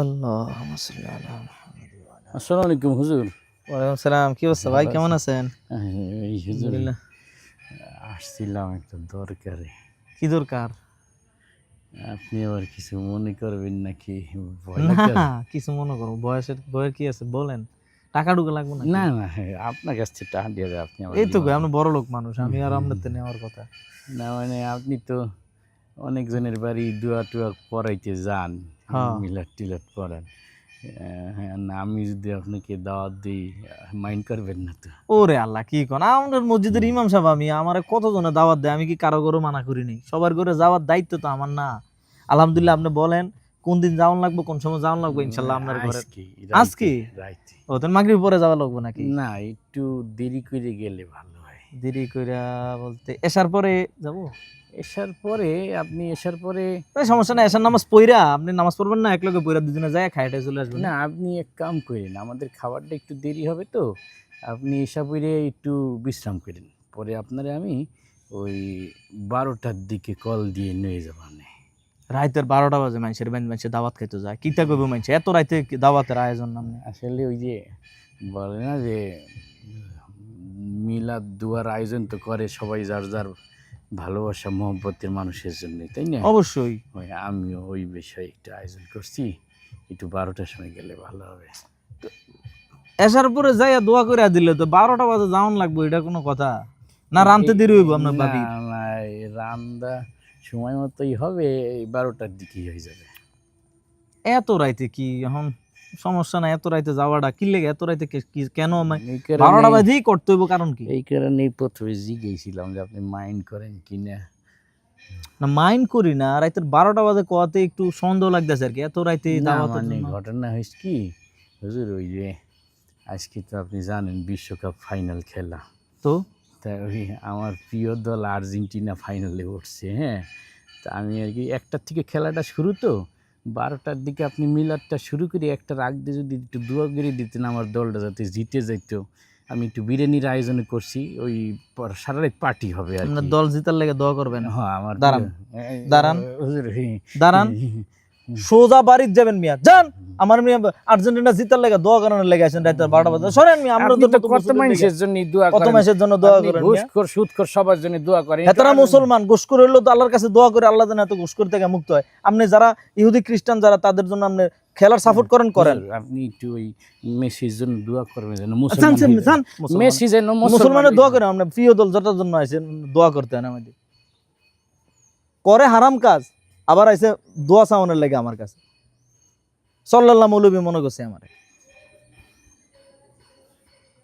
আল্লাহুম্মা সাল্লি আলা মুহাম্মাদ ওয়া আলা আসসালামু আলাইকুম হুজুর। ওয়ালাইকুম সালাম। কি অবস্থা ভাই, কেমন আছেন? এই হুজুর আলহামদুলিল্লাহ। আসছিলাম একটা দরকারে। কি দরকার? আপনি আবার কিছু মনে করবেন নাকি? ভয় না, লাগতাছে। কিছু মনে করো, ভয়ের কি আছে বলেন। টাকা টুকা লাগবে নাকি? না, না, আপনার কাছ থেকে টাকা দিয়ে আপনি আবার এই তো নিবেন। আপনি বড় লোক মানুষ, আমি আর আপনার তো নেওয়ার কথা। না মানে আপনি তো অনেকজনের বাড়ি দোয়া-টোয়া পড়াইতে যান, হ্যাঁ। মিলাদ-টিলাদ পড়ান। হ্যাঁ, না আমি যদি আপনাকে দাওয়াত দিই, মাইন্ড করবেন না তো? ওরে আল্লাহ, কি কোন! আমাদের মসজিদের ইমাম সাহেব, আমি আমারে কতজনে দাওয়াত দেয়, আমি কি কারো ঘরে মানা করি নাই? সবার ঘরে যাওয়ার দায়িত্ব তো আমার না? আলহামদুলিল্লাহ, আপনি বলেন কোন দিন যাওয়ান লাগবে, কোন সময় যাওয়ান লাগবে, ইনশাল্লাহ আপনার ঘরে। আজকে রাইতে। ও তো মাগরিব পরে যাওয়া লাগবে নাকি? না একটু দেরি করে গেলে ভালো হয়। দেরি কইরা বলতে এশার পরে যাব? এসার পরে এই সমস্যা নাই, এশার নামাজ পইরা আপনি নামাজ পড়বেন না, একলগে পইরা দুজনে যায় খাইটাই চলে আসবেন। না আপনি এক কাম করেন, আমাদের খাবারটা একটু দেরি হবে তো, আপনি এসা পরে একটু বিশ্রাম করেন, পরে আপনারে আমি ওই 12টার দিকে কল দিয়ে নিয়ে যাবো। রাইতের 12টা বাজে মানুষের বেন মানুষের দাওয়াত খাইতে যায়, কিতা কইব মানুষ এত রাইতে দাওয়াতের আয়োজন নামে? আসলে ওই যে বলে না যে মিলাদ দুয়ার আয়োজন তো করে সবাই যার যার ভালোবাসা মহব্বতের মানুষের জন্যই, তাই না? অবশ্যই। ওই আমিও ওই বিষয়ে একটু আয়োজন করছি, একটু 12টার সময় গেলে ভালো হবে। এশার পরে যাইয়া দোয়া কইরা দিলে তো 12টা বাজে যাওন লাগবে, এটা কোনো কথা না? রানতে দেরি হইব আপনার না ভাবি? না এই রান্না সময় মতোই হবে, এই 12টার দিকেই হয়ে যাবে। এত রাইতে কি এখন? সমস্যা নাই, এত রাইতে যাওয়াটা কি লেগে? এত রাইতে কেন এই 12টা কারণে বাজেই করতে হইব, কারণ কি? এই কারণেই প্রথমে জিজ্ঞেসছিলাম যে আপনি মাইন্ড করেন কিনা। না, মাইন্ড করি না, রাইতের 12টা বাজে কোয়াতে একটু সন্দেহ লাগতেছে আর কি, এত রাইতে না দাওয়াতের মানে জন্য। ঘটনা হয়েছে কি হুজুর, ওই যে আজকে তো আপনি জানেন বিশ্বকাপ ফাইনাল খেলা, তো তা ওই আমার প্রিয় দল আর্জেন্টিনা ফাইনালে উঠছে। হ্যাঁ, তা আমি আর কি 1টার থেকে খেলাটা শুরু, তো 12টার দিকে আপনি মিলাদটা শুরু করে 1টার আগ দিয়ে যদি একটু দোয়া করে দিতেন আমার দলটা যাতে জিতে যাইতো। আমি একটু বিরিয়ানির আয়োজন করছি, ওই সারা রাত পার্টি হবে আর আপনার কি। দল জিতার লেগে দোয়া করবেন? হ্যাঁ আমার দাঁড়ান, দাঁড়ান, হুজুর দাঁড়ান, সোজা বাড়ির যাবেন মিয়া, যান। আমার মিয়া আর্জেন্টিনা জিতার লেগে দোয়া করানোর লেগে আছেন রাইতের 12টা বাজে? সরেন মিয়া, আমরা আপনি তো তো কত মানুষের জন্য দোয়া কত করেন, মাসের জন্য দোয়া আপনি করেন মিয়া? ঘুষখোর সুদখোর সবার জন্য দোয়া করেন। হেতারা মুসলমান, ঘুষখোর হইলো তো আল্লাহর কাছে দোয়া করে আল্লাহ যেন এত ঘুষখোর থেকে মুক্ত হয়। আপনি যারা ইহুদি খ্রিস্টান যারা, তাদের জন্য আপনি খেলার সাপোর্ট করেন। আপনি একটু ওই মেসির জন্য দোয়া করবেন যেন মেসি যেন মুসলমানের দোয়া করেন, আপনার প্রিয় দল যেটার জন্য আইছেন দোয়া করতে হয় না? আমাদের করে হারাম কাজ, আবার আইছে দোয়া চাওয়ানোর লাগে আমার কাছে। সাল্লাল্লাহু মৌলবী মনে করছে আমারে।